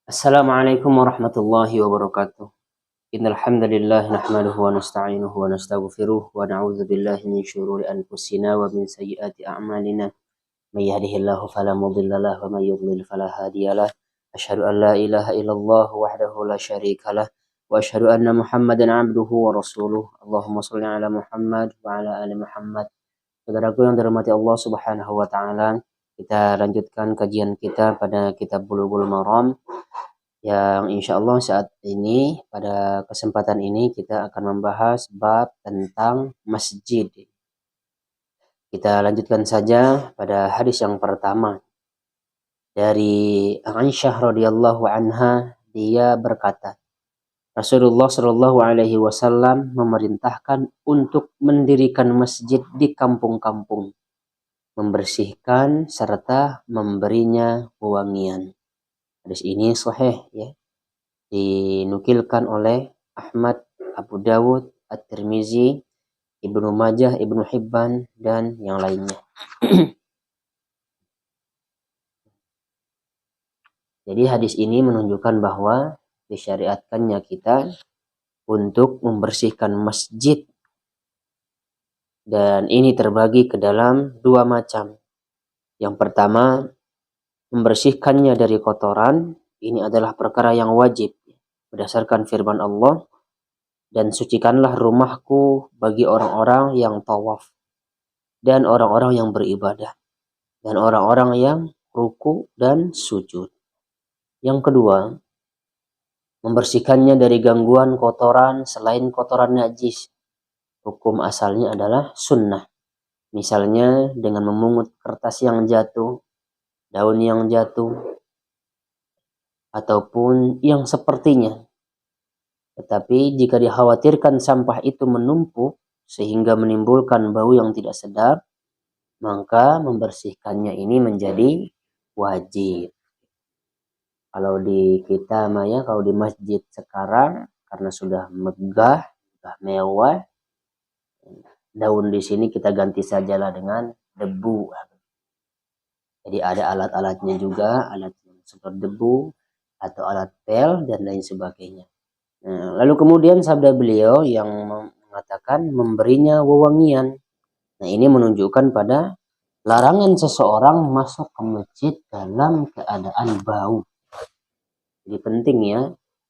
Assalamualaikum warahmatullahi wabarakatuh. Innal hamdalillah nahmaduhu wa nasta'inuhu wa nastaghfiruh wa na'udzu billahi min syururi anfusina wa min sayyiati a'malina. May yahdihillahu fala mudilla lahu wa may yudlil fala hadiyalah. Asyhadu an la ilaha illallah wahdahu la syarikalah wa asyhadu anna Muhammadan 'abduhu wa rasuluh. Allahumma shalli ala Muhammad wa ala ali Muhammad. Saudaraku yang dirahmati Allah Subhanahu wa taala, kita lanjutkan kajian kita pada kitab Bulughul Maram yang insya Allah saat ini pada kesempatan ini kita akan membahas bab tentang masjid. Kita lanjutkan saja pada hadis yang pertama dari Aisyah radhiyallahu anha. Dia berkata, Rasulullah Shallallahu Alaihi Wasallam memerintahkan untuk mendirikan masjid di kampung-kampung, membersihkan serta memberinya wewangian. Hadis ini sahih ya, dinukilkan oleh Ahmad, Abu Dawud, At-Tirmizi, Ibnu Majah, Ibnu Hibban dan yang lainnya. Jadi hadis ini menunjukkan bahwa disyariatkannya kita untuk membersihkan masjid, dan ini terbagi ke dalam dua macam. Yang pertama, membersihkannya dari kotoran. Ini adalah perkara yang wajib berdasarkan firman Allah, dan sucikanlah rumahku bagi orang-orang yang tawaf dan orang-orang yang beribadah dan orang-orang yang ruku dan sujud. Yang kedua, membersihkannya dari gangguan kotoran selain kotoran najis. Hukum asalnya adalah sunnah. Misalnya dengan memungut kertas yang jatuh, daun yang jatuh, ataupun yang sepertinya. Tetapi jika dikhawatirkan sampah itu menumpuk sehingga menimbulkan bau yang tidak sedap, maka membersihkannya ini menjadi wajib. Kalau di kita Maya, kalau di masjid sekarang karena sudah megah, sudah mewah, daun di sini kita ganti sajalah dengan debu. Jadi ada alat-alatnya juga, alat seperti debu atau alat pel dan lain sebagainya. Nah, lalu kemudian sabda beliau yang mengatakan memberinya wewangian. Nah, ini menunjukkan pada larangan seseorang masuk ke masjid dalam keadaan bau. Jadi penting ya,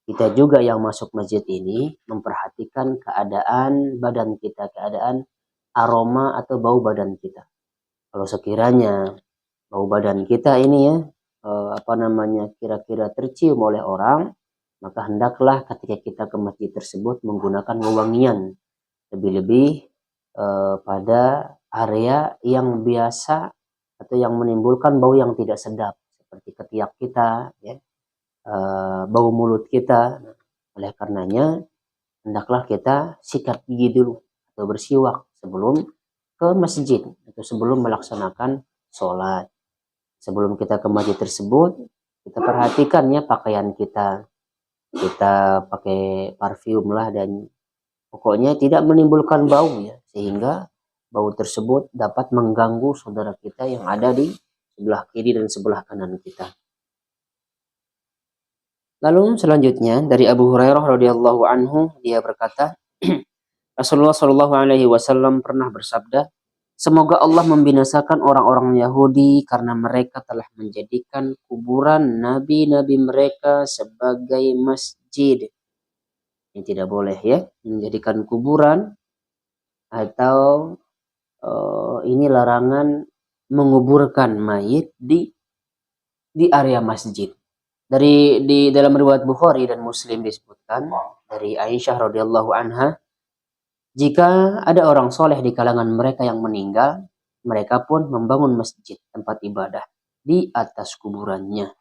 kita juga yang masuk masjid ini memperhatikan keadaan badan kita, keadaan aroma atau bau badan kita. Kalau sekiranya bau badan kita ini ya, kira-kira tercium oleh orang, maka hendaklah ketika kita ke masjid tersebut menggunakan wewangian. Lebih-lebih pada area yang biasa atau yang menimbulkan bau yang tidak sedap, seperti ketiak kita, ya, bau mulut kita. Oleh karenanya hendaklah kita sikat gigi dulu atau bersiwak sebelum ke masjid atau sebelum melaksanakan sholat. Sebelum kita ke masjid tersebut, kita perhatikan ya pakaian kita. Kita pakai parfum lah, dan pokoknya tidak menimbulkan bau ya, sehingga bau tersebut dapat mengganggu saudara kita yang ada di sebelah kiri dan sebelah kanan kita. Lalu selanjutnya dari Abu Hurairah radhiyallahu anhu, dia berkata, Rasulullah Shallallahu Alaihi Wasallam pernah bersabda, semoga Allah membinasakan orang-orang Yahudi karena mereka telah menjadikan kuburan nabi-nabi mereka sebagai masjid. Ini tidak boleh ya, menjadikan kuburan atau ini larangan menguburkan mayit di area masjid. Di dalam riwayat Bukhari dan Muslim disebutkan dari Aisyah radhiyallahu anha, jika ada orang soleh di kalangan mereka yang meninggal, mereka pun membangun masjid tempat ibadah di atas kuburannya.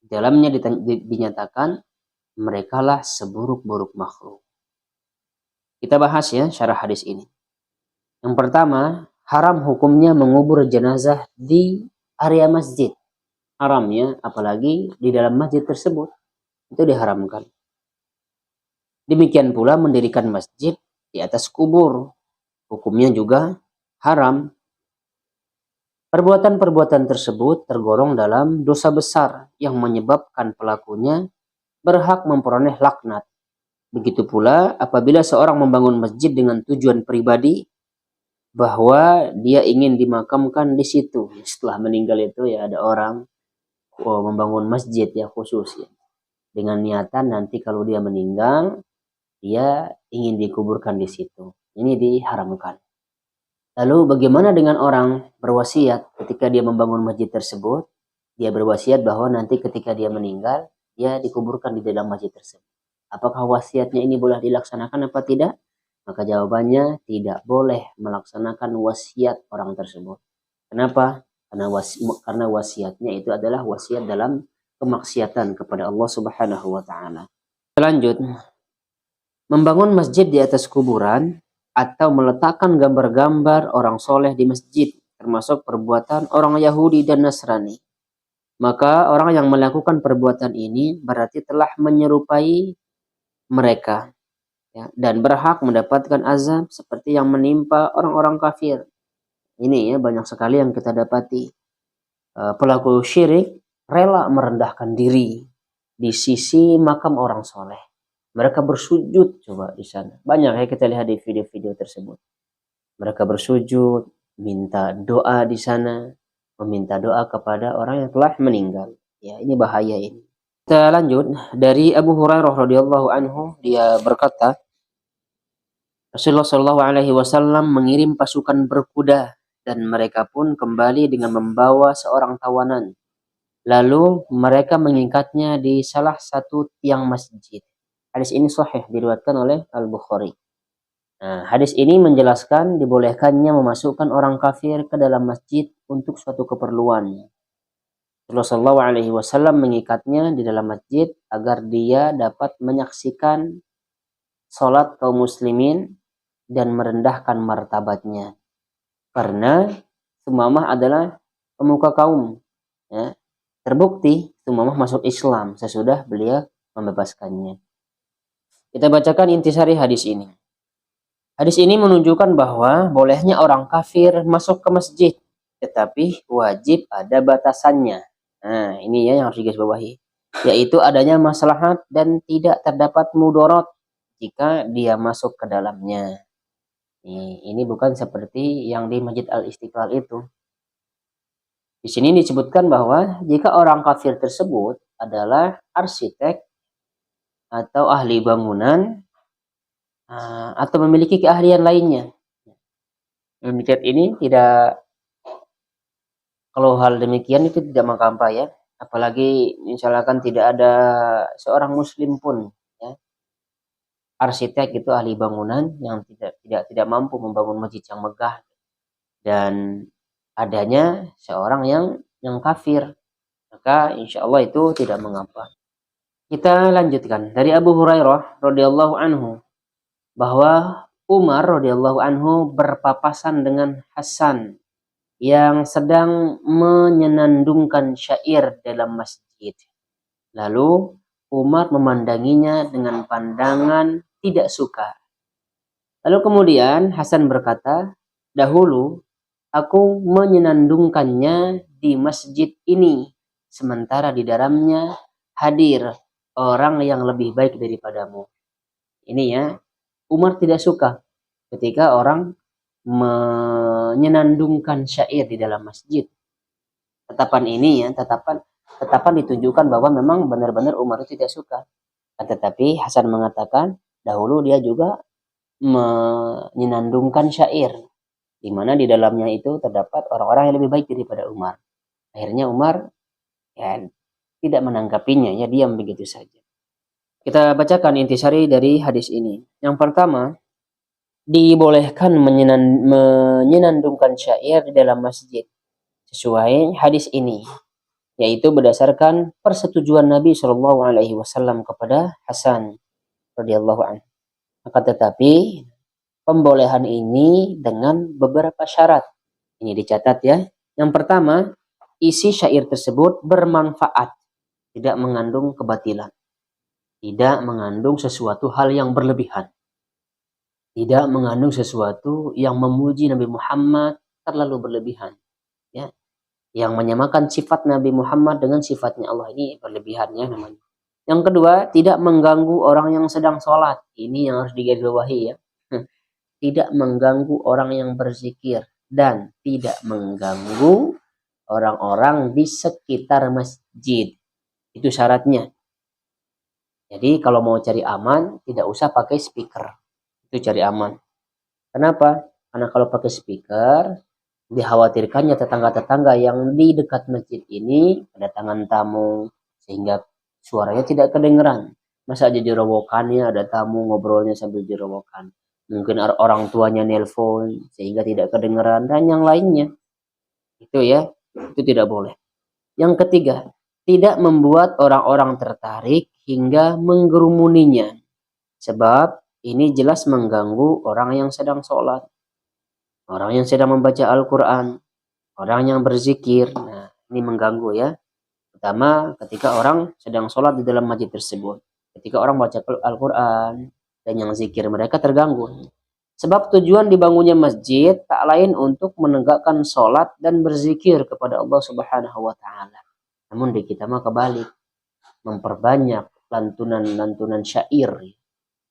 Dalamnya dinyatakan merekalah seburuk-buruk makhluk. Kita bahas ya syarah hadis ini. Yang pertama, haram hukumnya mengubur jenazah di area masjid. Haram ya, apalagi di dalam masjid tersebut. Itu diharamkan. Demikian pula mendirikan masjid di atas kubur. Hukumnya juga haram. Perbuatan-perbuatan tersebut tergolong dalam dosa besar yang menyebabkan pelakunya berhak memperoleh laknat. Begitu pula apabila seorang membangun masjid dengan tujuan pribadi bahwa dia ingin dimakamkan di situ. Setelah meninggal itu ya ada orang membangun masjid ya khusus ya. Dengan niatan nanti kalau dia meninggal dia ingin dikuburkan di situ. Ini diharamkan. Lalu bagaimana dengan orang berwasiat ketika dia membangun masjid tersebut? Dia berwasiat bahwa nanti ketika dia meninggal, dia dikuburkan di dalam masjid tersebut. Apakah wasiatnya ini boleh dilaksanakan apa tidak? Maka jawabannya tidak boleh melaksanakan wasiat orang tersebut. Kenapa? Karena wasiatnya itu adalah wasiat dalam kemaksiatan kepada Allah Subhanahu wa taala. Lanjut, membangun masjid di atas kuburan atau meletakkan gambar-gambar orang soleh di masjid, termasuk perbuatan orang Yahudi dan Nasrani. Maka orang yang melakukan perbuatan ini berarti telah menyerupai mereka ya, dan berhak mendapatkan azab seperti yang menimpa orang-orang kafir. Ini ya banyak sekali yang kita dapati. Pelaku syirik rela merendahkan diri di sisi makam orang soleh. Mereka bersujud coba di sana. Banyak ya kita lihat di video-video tersebut. Mereka bersujud, minta doa di sana, meminta doa kepada orang yang telah meninggal. Ya, ini bahaya ini. Kita lanjut dari Abu Hurairah radhiyallahu anhu, dia berkata, Rasulullah Shallallahu alaihi wasallam mengirim pasukan berkuda dan mereka pun kembali dengan membawa seorang tawanan. Lalu mereka mengikatnya di salah satu tiang masjid. Hadis ini sahih diriwayatkan oleh Al-Bukhari. Nah, hadis ini menjelaskan dibolehkannya memasukkan orang kafir ke dalam masjid untuk suatu keperluan. Rasulullah Shallallahu alaihi wasallam mengikatnya di dalam masjid agar dia dapat menyaksikan salat kaum muslimin dan merendahkan martabatnya. Karena Sumamah adalah pemuka kaum. Ya. Terbukti Sumamah masuk Islam sesudah beliau membebaskannya. Kita bacakan intisari hadis ini. Hadis ini menunjukkan bahwa bolehnya orang kafir masuk ke masjid, tetapi wajib ada batasannya. Nah, ini ya yang harus digarisbawahi, yaitu adanya maslahat dan tidak terdapat mudorot jika dia masuk ke dalamnya. Ini bukan seperti yang di Masjid Al-Istiqlal itu. Di sini disebutkan bahwa jika orang kafir tersebut adalah arsitek atau ahli bangunan atau memiliki keahlian lainnya. Demikian ini tidak, kalau hal demikian itu tidak mengkampa ya. Apalagi misalkan tidak ada seorang muslim pun ya. Arsitek itu ahli bangunan yang tidak mampu membangun masjid yang megah dan adanya seorang yang kafir, maka insya Allah itu tidak mengapa. Kita lanjutkan dari Abu Hurairah radhiyallahu anhu bahwa Umar radhiyallahu anhu berpapasan dengan Hasan yang sedang menyenandungkan syair dalam masjid. Lalu Umar memandanginya dengan pandangan tidak suka. Lalu kemudian Hasan berkata, dahulu aku menyenandungkannya di masjid ini, sementara di dalamnya hadir orang yang lebih baik daripadamu. Ini ya, Umar tidak suka ketika orang menyenandungkan syair di dalam masjid. Tetapan ini ya, tetapan ditunjukkan bahwa memang benar-benar Umar itu tidak suka. Tetapi Hasan mengatakan dahulu dia juga menyenandungkan syair, di mana di dalamnya itu terdapat orang-orang yang lebih baik daripada Umar. Akhirnya Umar ya tidak menanggapinya, ya diam begitu saja. Kita bacakan intisari dari hadis ini. Yang pertama, dibolehkan menyenandungkan syair di dalam masjid sesuai hadis ini, yaitu berdasarkan persetujuan Nabi Shallallahu alaihi wasallam kepada Hasan radhiyallahu anhu. Akan tetapi pembolehan ini dengan beberapa syarat. Ini dicatat ya. Yang pertama, isi syair tersebut bermanfaat, tidak mengandung kebatilan, tidak mengandung sesuatu hal yang berlebihan, tidak mengandung sesuatu yang memuji Nabi Muhammad terlalu berlebihan. Ya, yang menyamakan sifat Nabi Muhammad dengan sifatnya Allah. Ini berlebihannya namanya. Yang kedua, tidak mengganggu orang yang sedang sholat. Ini yang harus digarisbawahi ya. Tidak mengganggu orang yang berzikir dan tidak mengganggu orang-orang di sekitar masjid. Itu syaratnya. Jadi kalau mau cari aman, tidak usah pakai speaker. Itu cari aman. Kenapa? Karena kalau pakai speaker, dikhawatirkannya tetangga-tetangga yang di dekat masjid ini kedatangan tamu, sehingga suaranya tidak kedengeran. Masa aja jerowokannya ada tamu ngobrolnya sambil jerowokan. Mungkin orang tuanya nelpon sehingga tidak kedengeran dan yang lainnya. Itu ya, itu tidak boleh. Yang ketiga, tidak membuat orang-orang tertarik hingga menggerumuninya. Sebab ini jelas mengganggu orang yang sedang sholat, orang yang sedang membaca Al-Quran, orang yang berzikir. Nah, ini mengganggu ya. Pertama, ketika orang sedang sholat di dalam masjid tersebut. Ketika orang baca Al-Quran dan yang zikir mereka terganggu. Sebab tujuan dibangunnya masjid tak lain untuk menegakkan sholat dan berzikir kepada Allah Subhanahu wa Ta'ala. Namun di kita mah kebalik, memperbanyak lantunan-lantunan syair,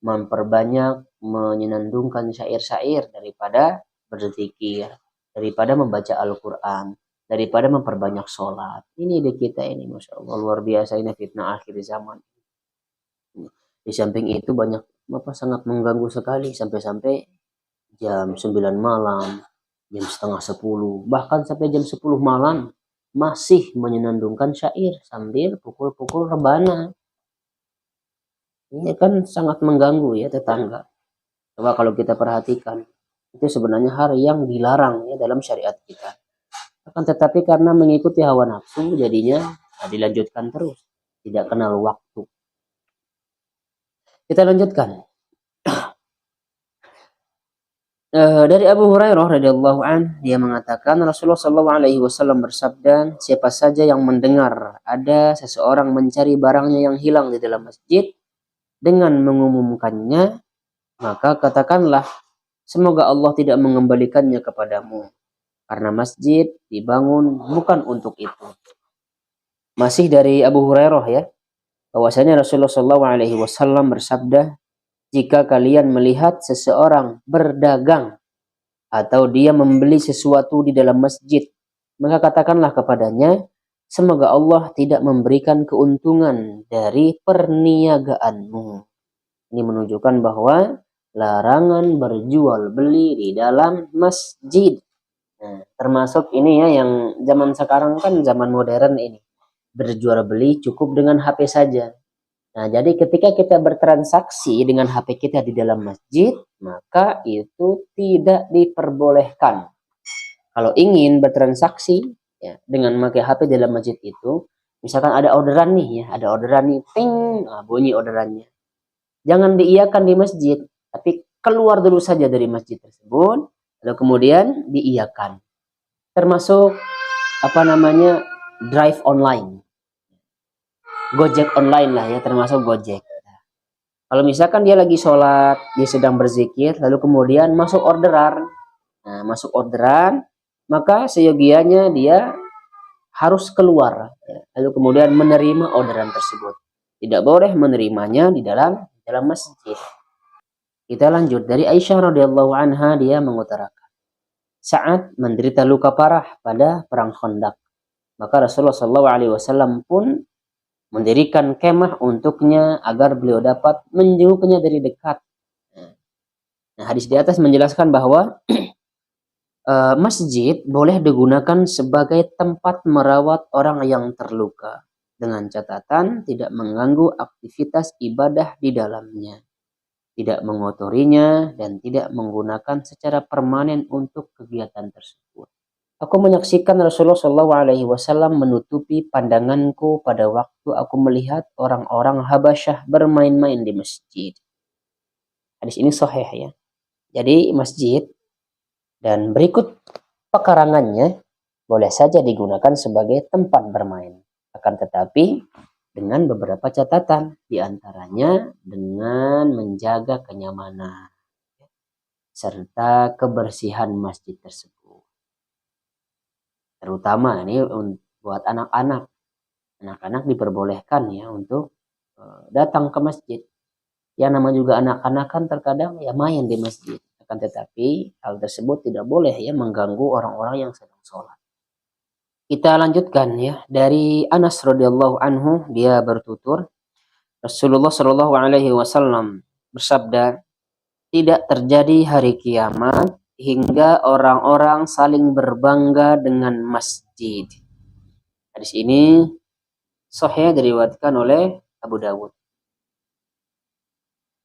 memperbanyak menyenandungkan syair-syair daripada berzikir, daripada membaca Al-Quran, daripada memperbanyak sholat. Ini di kita ini, Masya Allah, luar biasa, ini fitnah akhir zaman. Di samping itu banyak sangat mengganggu sekali, sampai-sampai jam 9 malam, jam setengah 10, bahkan sampai jam 10 malam masih menyenandungkan syair sambil pukul-pukul rebana. Ini kan sangat mengganggu ya tetangga. Coba kalau kita perhatikan, itu sebenarnya hal yang dilarang ya dalam syariat kita. Akan tetapi karena mengikuti hawa nafsu, jadinya dilanjutkan terus, tidak kenal waktu. Kita lanjutkan. Dari Abu Hurairah radhiyallahu an, dia mengatakan Rasulullah sallallahu alaihi wasallam bersabda, siapa saja yang mendengar ada seseorang mencari barangnya yang hilang di dalam masjid dengan mengumumkannya, maka katakanlah, semoga Allah tidak mengembalikannya kepadamu, karena masjid dibangun bukan untuk itu. Masih dari Abu Hurairah ya, bahwasanya Rasulullah sallallahu alaihi wasallam bersabda, jika kalian melihat seseorang berdagang atau dia membeli sesuatu di dalam masjid, maka katakanlah kepadanya, semoga Allah tidak memberikan keuntungan dari perniagaanmu. Ini menunjukkan bahwa larangan berjual beli di dalam masjid. Nah, termasuk ini ya yang zaman sekarang kan zaman modern ini. Berjual beli cukup dengan HP saja. Nah, jadi ketika kita bertransaksi dengan HP kita di dalam masjid, maka itu tidak diperbolehkan. Kalau ingin bertransaksi ya, dengan memakai HP di dalam masjid itu, misalkan ada orderan nih ya, ada orderan nih, ping, nah, bunyi orderannya. Jangan diiyakan di masjid, tapi keluar dulu saja dari masjid tersebut, lalu kemudian diiyakan. Termasuk drive online. Gojek online lah ya, termasuk Gojek. Kalau misalkan dia lagi sholat, dia sedang berzikir, lalu kemudian masuk orderan. Nah, masuk orderan, maka seyogianya dia harus keluar. Ya. Lalu kemudian menerima orderan tersebut. Tidak boleh menerimanya di dalam masjid. Kita lanjut dari Aisyah radhiyallahu anha, dia mengutarakan, saat menderita luka parah pada perang Khandaq, maka Rasulullah sallallahu alaihi wasallam pun mendirikan kemah untuknya agar beliau dapat menjenguknya dari dekat. Nah, hadis di atas menjelaskan bahwa masjid boleh digunakan sebagai tempat merawat orang yang terluka dengan catatan tidak mengganggu aktivitas ibadah di dalamnya, tidak mengotorinya, dan tidak menggunakan secara permanen untuk kegiatan tersebut. Aku menyaksikan Rasulullah SAW menutupi pandanganku pada waktu aku melihat orang-orang Habasyah bermain-main di masjid. Hadis ini sahih ya. Jadi masjid dan berikut pekarangannya boleh saja digunakan sebagai tempat bermain. Akan tetapi dengan beberapa catatan, diantaranya dengan menjaga kenyamanan serta kebersihan masjid tersebut. terutama ini buat anak-anak. Anak-anak diperbolehkan ya untuk datang ke masjid. Ya nama juga anak-anak kan terkadang ya main di masjid. Akan tetapi hal tersebut tidak boleh ya mengganggu orang-orang yang sedang sholat. Kita lanjutkan ya dari Anas radhiyallahu anhu, dia bertutur Rasulullah Shallallahu alaihi wasallam bersabda, tidak terjadi hari kiamat hingga orang-orang saling berbangga dengan masjid. Hadis ini sahih diriwayatkan oleh Abu Dawud.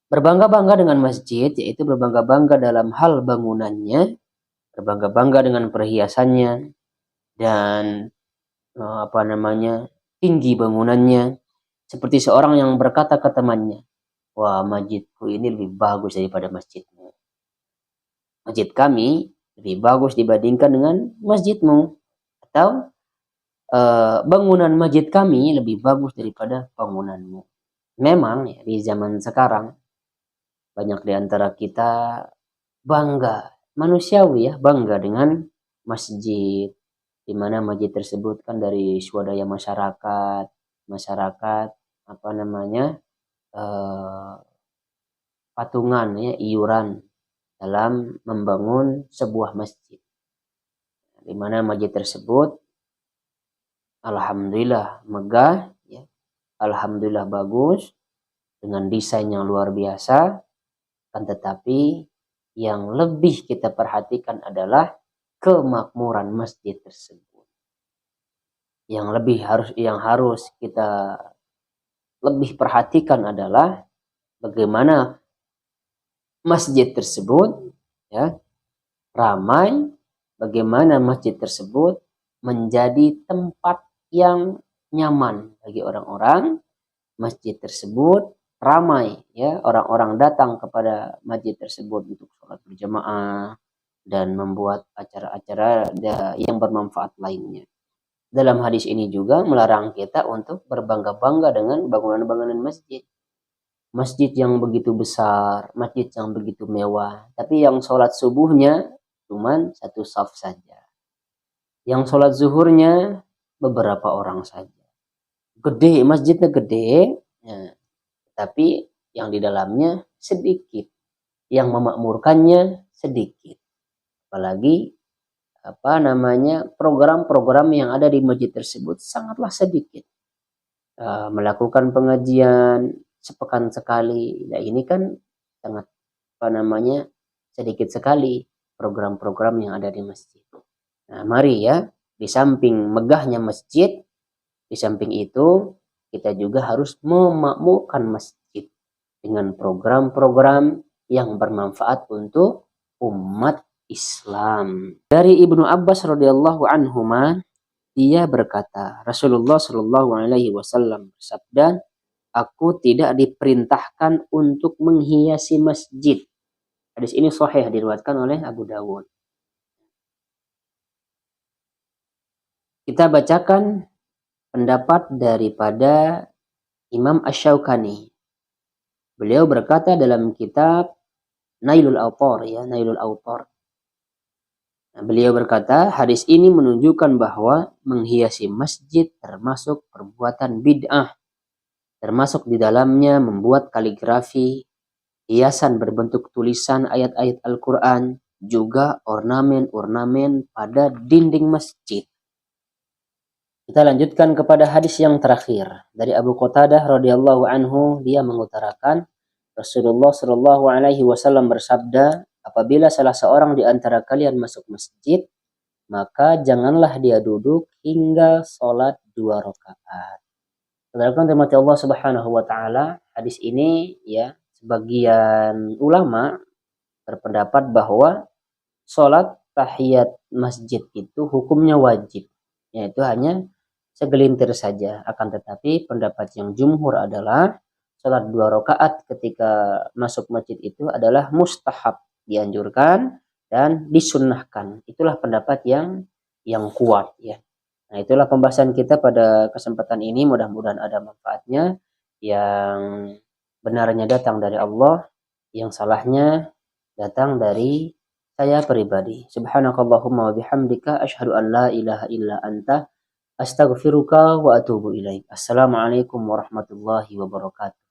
Berbangga-bangga dengan masjid yaitu berbangga-bangga dalam hal bangunannya, berbangga-bangga dengan perhiasannya dan tinggi bangunannya, seperti seorang yang berkata ke temannya, wah masjidku ini lebih bagus daripada masjidmu. Masjid kami lebih bagus dibandingkan dengan masjidmu. Atau bangunan masjid kami lebih bagus daripada bangunanmu. Memang ya, di zaman sekarang banyak di antara kita bangga, manusiawi ya, bangga dengan masjid, di mana masjid tersebut kan dari swadaya masyarakat patungan ya, iuran dalam membangun sebuah masjid, di mana masjid tersebut alhamdulillah megah ya, alhamdulillah bagus dengan desain yang luar biasa. Kan tetapi yang lebih kita perhatikan adalah kemakmuran masjid tersebut. Yang harus kita lebih perhatikan adalah bagaimana masjid tersebut ya ramai, bagaimana masjid tersebut menjadi tempat yang nyaman bagi orang-orang. Masjid tersebut ramai ya, orang-orang datang kepada masjid tersebut untuk sholat berjamaah dan membuat acara-acara yang bermanfaat lainnya. Dalam hadis ini juga melarang kita untuk berbangga-bangga dengan bangunan-bangunan masjid. Masjid yang begitu besar, masjid yang begitu mewah, tapi yang sholat subuhnya cuman satu saf saja. Yang sholat zuhurnya beberapa orang saja. Gede, masjidnya gede, ya, tapi yang di dalamnya sedikit, yang memakmurkannya sedikit. Apalagi program-program yang ada di masjid tersebut sangatlah sedikit. Melakukan pengajian sepekan sekali, nah ini kan sangat sedikit sekali program-program yang ada di masjid. Nah mari ya, di samping megahnya masjid, di samping itu kita juga harus memakmurkan masjid dengan program-program yang bermanfaat untuk umat Islam. Dari Ibnu Abbas radhiyallahu anhuma, dia berkata, Rasulullah Shallallahu alaihi wasallam bersabda, aku tidak diperintahkan untuk menghiasi masjid. Hadis ini sahih diriwayatkan oleh Abu Dawud. Kita bacakan pendapat daripada Imam Asy-Syaukani. Beliau berkata dalam kitab Nailul Awtar ya, Nailul Awtar. Nah, beliau berkata, hadis ini menunjukkan bahwa menghiasi masjid termasuk perbuatan bid'ah. Termasuk di dalamnya membuat kaligrafi, hiasan berbentuk tulisan ayat-ayat Al-Quran, juga ornamen-ornamen pada dinding masjid. Kita lanjutkan kepada hadis yang terakhir dari Abu Qatadah radhiyallahu anhu, dia mengutarakan Rasulullah Shallallahu alaihi wasallam bersabda, apabila salah seorang di antara kalian masuk masjid, maka janganlah dia duduk hingga sholat 2 rakaat. Saudaraku dirahmati Allah Subhanahu wa taala, hadis ini ya sebagian ulama berpendapat bahwa sholat tahiyat masjid itu hukumnya wajib, yaitu hanya segelintir saja. Akan tetapi pendapat yang jumhur adalah sholat 2 rakaat ketika masuk masjid itu adalah mustahab, dianjurkan dan disunnahkan. Itulah pendapat yang kuat ya. Nah itulah pembahasan kita pada kesempatan ini, mudah-mudahan ada manfaatnya. Yang benarnya datang dari Allah, yang salahnya datang dari saya pribadi. Subhanakallahumma wa bihamdika asyhadu an la ilaha illa anta astaghfiruka wa atubu ilaik. Assalamualaikum warahmatullahi wabarakatuh.